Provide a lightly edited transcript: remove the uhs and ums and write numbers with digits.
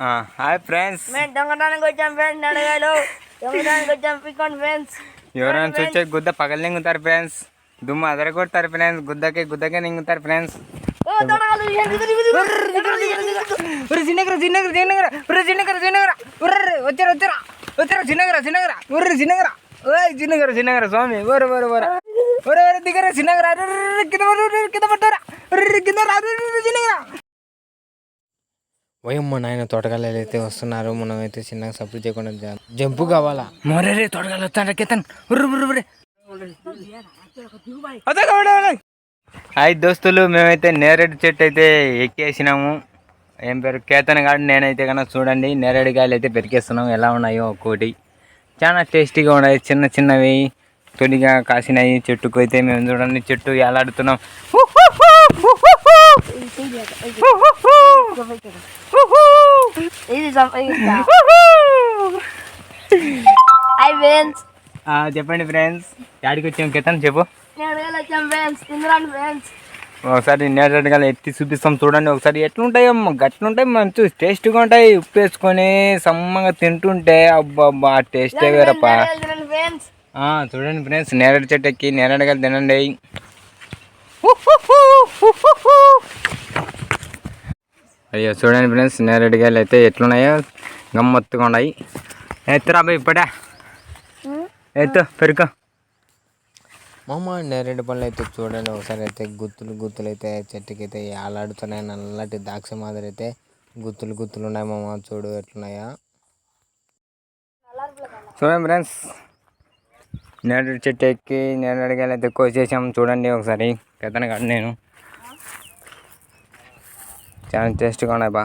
Hi friends, మేము దొంగతనానికి వచ్చాం ఫ్రెండ్స్. నడగాడు దొంగతనానికి వచ్చాం. పిక్కోండి ఫ్రెండ్స్. ఎవరైనా చూసే గుద్ద పగలు నింగుతారు ఫ్రెండ్స్, దుమ్ము అదర కొడతారు ఫ్రెండ్స్, గుద్దకే నింగుతారు ఫ్రెండ్స్. చిన్నగర స్వామి దిగర చిన్నగర కింద పట్టారా చిన్నగర. వయమ్మ నాయన తోటకాయలు అయితే వస్తున్నారు. మనం అయితే చిన్నగా సపోర్ట్ చేయకుండా జంపు కావాలా. మొరే తోటకాయలు వస్తాడు కేతన్. హాయ్ దోస్తులు, మేమైతే నేరేడు చెట్టు అయితే ఎక్కేసినాము. ఏం పేరు కేతన్ గాడు. నేనైతే కన్నా చూడండి నేరేడు కాయలు అయితే పెరికేస్తున్నాం. ఎలా ఉన్నాయో ఒక్కోటి చాలా టేస్టీగా ఉన్నాయి. చిన్న చిన్నవి తొలిగా కాసినాయి. చెట్టుకు అయితే మేము చూడండి చెట్టు ఎలాడుతున్నాం. చెప్పండి ఫ్రెండ్స్, యాడికి వచ్చాం కేతన్ చెప్పు. ఒకసారి నేరేడు కాయలు ఎత్తి చూపిస్తాం చూడండి. ఒకసారి ఎట్లుంటాయో గట్లుంటాయి, మంచి టేస్ట్గా ఉంటాయి. ఉప్పు వేసుకొని సమ్మంగా తింటుంటే అబ్బా టేస్టే వేరప్పా. చూడండి ఫ్రెండ్స్, నేరేడు చెట్టు ఎక్కి నేరేడు కాయలు తినండి. అయ్యో చూడండి ఫ్రెండ్స్, నేరేడు కాయలు అయితే ఎట్లున్నాయో గమ్మత్తుగా ఉన్నాయి. ఎత్తురా అబ్బాయి ఇప్పుడే ఎత్తు పెరుగు. మామ నేరేడు పళ్ళు అయితే చూడండి ఒకసారి అయితే గుత్తులు అయితే చెట్టుకి అయితే ఆలాడుతున్నాయి. నల్లటి ద్రాక్ష మాదిరి అయితే గుత్తులు ఉన్నాయి మామ. చూడు ఎట్లున్నాయా. చూడండి ఫ్రెండ్స్, నేరేడు చెట్టు ఎక్కి నేరేడు కాయలు అయితే కోసేసాం. చూడండి ఒకసారి కేతన్ కాదు నేను. చాలా టేస్ట్గా ఉన్నాయి బా.